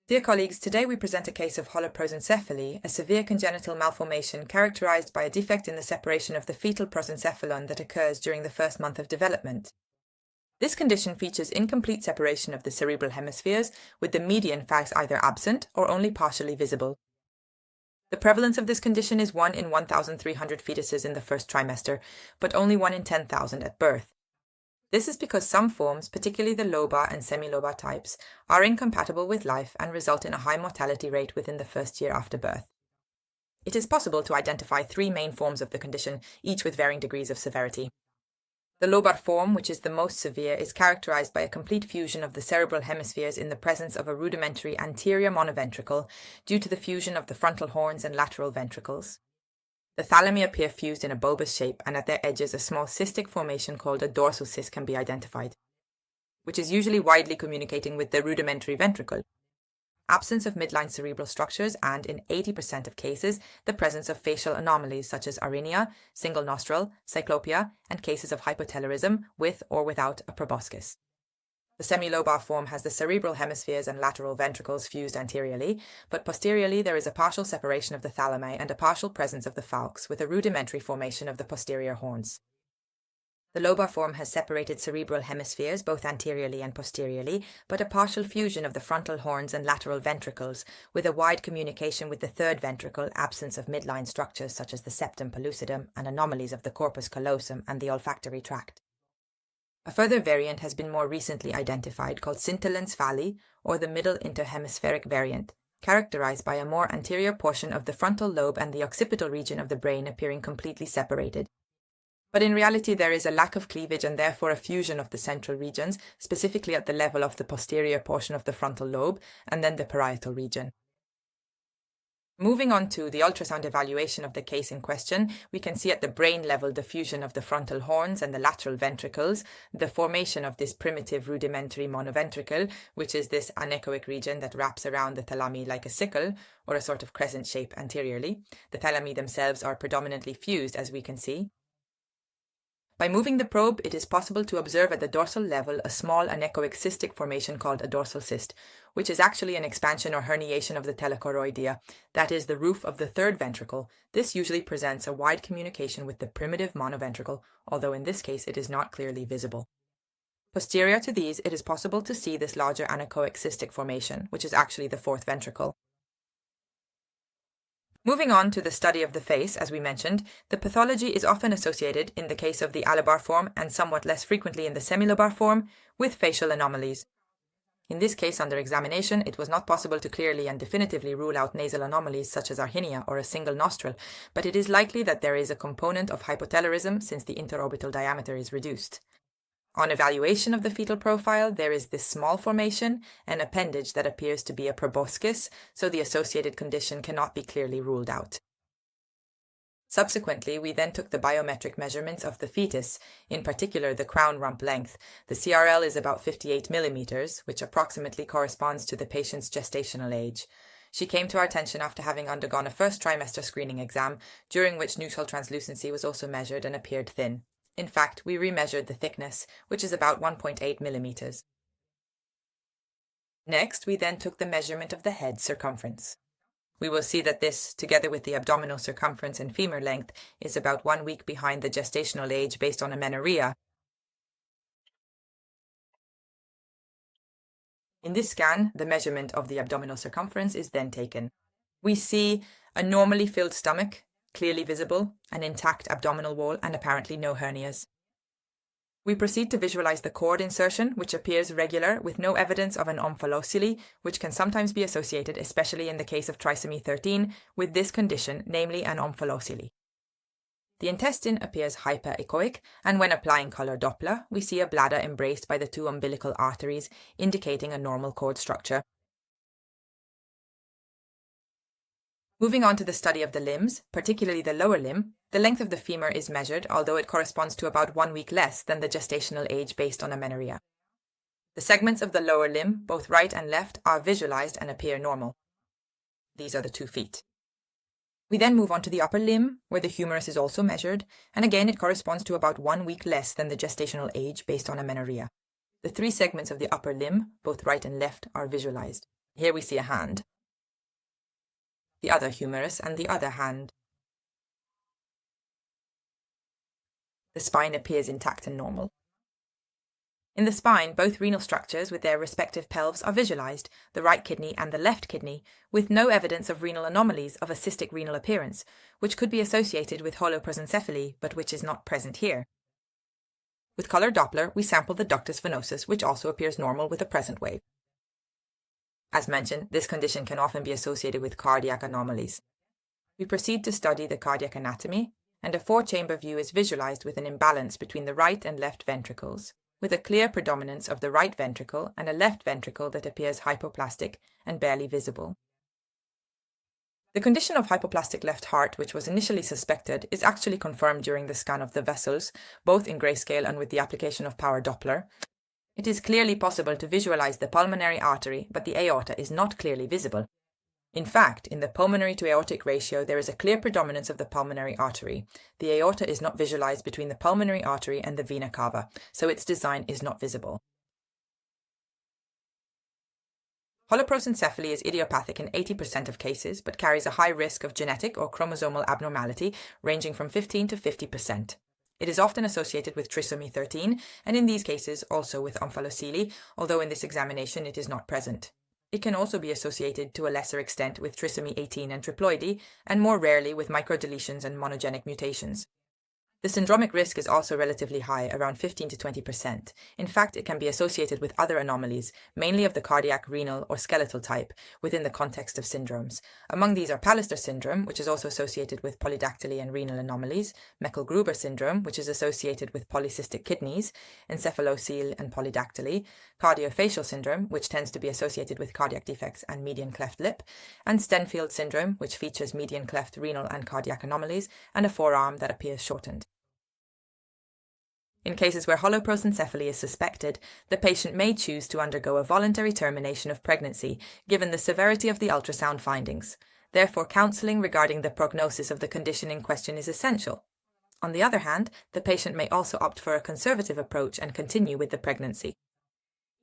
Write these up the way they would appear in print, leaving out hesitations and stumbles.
Dear colleagues, today we present a case of holoprosencephaly, a severe congenital malformation characterized by a defect in the separation of the fetal prosencephalon that occurs during the first month of development. This condition features incomplete separation of the cerebral hemispheres, with the median face either absent or only partially visible. The prevalence of this condition is 1 in 1,300 fetuses in the first trimester, but only 1 in 10,000 at birth. This is because some forms, particularly the lobar and semilobar types, are incompatible with life and result in a high mortality rate within the first year after birth. It is possible to identify 3 main forms of the condition, each with varying degrees of severity. The lobar form, which is the most severe, is characterized by a complete fusion of the cerebral hemispheres in the presence of a rudimentary anterior monoventricle due to the fusion of the frontal horns and lateral ventricles. The thalami appear fused in a bulbous shape, and at their edges a small cystic formation called a dorsal cyst can be identified, which is usually widely communicating with the rudimentary ventricle. Absence of midline cerebral structures and, in 80% of cases, the presence of facial anomalies such as arynia, single nostril, cyclopia, and cases of hypotelorism with or without a proboscis. The semilobar form has the cerebral hemispheres and lateral ventricles fused anteriorly, but posteriorly there is a partial separation of the thalami and a partial presence of the falx, with a rudimentary formation of the posterior horns. The lobar form has separated cerebral hemispheres both anteriorly and posteriorly, but a partial fusion of the frontal horns and lateral ventricles, with a wide communication with the third ventricle, absence of midline structures such as the septum pellucidum, and anomalies of the corpus callosum and the olfactory tract. A further variant has been more recently identified called Holoprosencephaly, or the middle interhemispheric variant, characterized by a more anterior portion of the frontal lobe and the occipital region of the brain appearing completely separated. But in reality there is a lack of cleavage and therefore a fusion of the central regions, specifically at the level of the posterior portion of the frontal lobe and then the parietal region. Moving on to the ultrasound evaluation of the case in question, we can see at the brain level the fusion of the frontal horns and the lateral ventricles, the formation of this primitive rudimentary monoventricle, which is this anechoic region that wraps around the thalami like a sickle, or a sort of crescent shape anteriorly. The thalami themselves are predominantly fused, as we can see. By moving the probe, it is possible to observe at the dorsal level a small anechoic cystic formation called a dorsal cyst, which is actually an expansion or herniation of the telechoroidea, that is, the roof of the third ventricle. This usually presents a wide communication with the primitive monoventricle, although in this case it is not clearly visible. Posterior to these, it is possible to see this larger anechoic cystic formation, which is actually the fourth ventricle. Moving on to the study of the face, as we mentioned, the pathology is often associated, in the case of the allobar form and somewhat less frequently in the semilobar form, with facial anomalies. In this case, under examination, it was not possible to clearly and definitively rule out nasal anomalies such as arrhynia or a single nostril, but it is likely that there is a component of hypotelorism since the interorbital diameter is reduced. On evaluation of the fetal profile, there is this small formation, an appendage that appears to be a proboscis, so the associated condition cannot be clearly ruled out. Subsequently, we then took the biometric measurements of the fetus, in particular the crown rump length. The CRL is about 58 millimeters, which approximately corresponds to the patient's gestational age. She came to our attention after having undergone a first trimester screening exam, during which neutral translucency was also measured and appeared thin. In fact, we remeasured the thickness, which is about 1.8 millimeters. Next, we then took the measurement of the head circumference. We will see that this, together with the abdominal circumference and femur length, is about 1 week behind the gestational age based on amenorrhea. In this scan, the measurement of the abdominal circumference is then taken. We see a normally filled stomach, clearly visible, an intact abdominal wall, and apparently no hernias. We proceed to visualize the cord insertion, which appears regular with no evidence of an omphalocele, which can sometimes be associated, especially in the case of trisomy 13, with this condition, namely an omphalocele. The intestine appears hyperechoic, and when applying color Doppler, we see a bladder embraced by the 2 umbilical arteries, indicating a normal cord structure. Moving on to the study of the limbs, particularly the lower limb, the length of the femur is measured, although it corresponds to about 1 week less than the gestational age based on amenorrhea. The segments of the lower limb, both right and left, are visualized and appear normal. These are the 2 feet. We then move on to the upper limb, where the humerus is also measured, and again it corresponds to about 1 week less than the gestational age based on amenorrhea. The 3 segments of the upper limb, both right and left, are visualized. Here we see a hand, the other humerus, and the other hand. The spine appears intact and normal. In the spine, both renal structures with their respective pelves are visualized, the right kidney and the left kidney, with no evidence of renal anomalies of a cystic renal appearance, which could be associated with holoprosencephaly, but which is not present here. With color Doppler, we sample the ductus venosus, which also appears normal with a present wave. As mentioned, this condition can often be associated with cardiac anomalies. We proceed to study the cardiac anatomy, and a four-chamber view is visualized with an imbalance between the right and left ventricles, with a clear predominance of the right ventricle and a left ventricle that appears hypoplastic and barely visible. The condition of hypoplastic left heart, which was initially suspected, is actually confirmed during the scan of the vessels, both in grayscale and with the application of power Doppler. It is clearly possible to visualize the pulmonary artery, but the aorta is not clearly visible. In fact, in the pulmonary to aortic ratio, there is a clear predominance of the pulmonary artery. The aorta is not visualized between the pulmonary artery and the vena cava, so its design is not visible. Holoprosencephaly is idiopathic in 80% of cases, but carries a high risk of genetic or chromosomal abnormality ranging from 15 to 50%. It is often associated with trisomy 13, and in these cases also with omphalocelie, although in this examination it is not present. It can also be associated to a lesser extent with trisomy 18 and triploidy, and more rarely with microdeletions and monogenic mutations. The syndromic risk is also relatively high, around 15 to 20%. In fact, it can be associated with other anomalies, mainly of the cardiac, renal, or skeletal type, within the context of syndromes. Among these are Pallister syndrome, which is also associated with polydactyly and renal anomalies, Meckel-Gruber syndrome, which is associated with polycystic kidneys, encephalocele and polydactyly, cardiofacial syndrome, which tends to be associated with cardiac defects and median cleft lip, and Stenfield syndrome, which features median cleft renal and cardiac anomalies, and a forearm that appears shortened. In cases where holoprosencephaly is suspected, the patient may choose to undergo a voluntary termination of pregnancy, given the severity of the ultrasound findings. Therefore, counseling regarding the prognosis of the condition in question is essential. On the other hand, the patient may also opt for a conservative approach and continue with the pregnancy.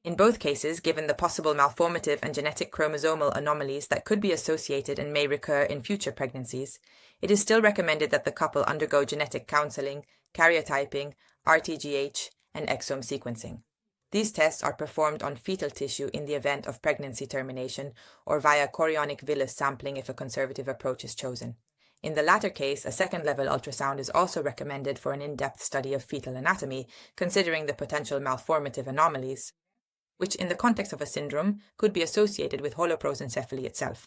In both cases, given the possible malformative and genetic chromosomal anomalies that could be associated and may recur in future pregnancies, it is still recommended that the couple undergo genetic counseling, karyotyping, RTGH, and exome sequencing. These tests are performed on fetal tissue in the event of pregnancy termination or via chorionic villus sampling if a conservative approach is chosen. In the latter case, a second-level ultrasound is also recommended for an in-depth study of fetal anatomy, considering the potential malformative anomalies, which in the context of a syndrome could be associated with holoprosencephaly itself.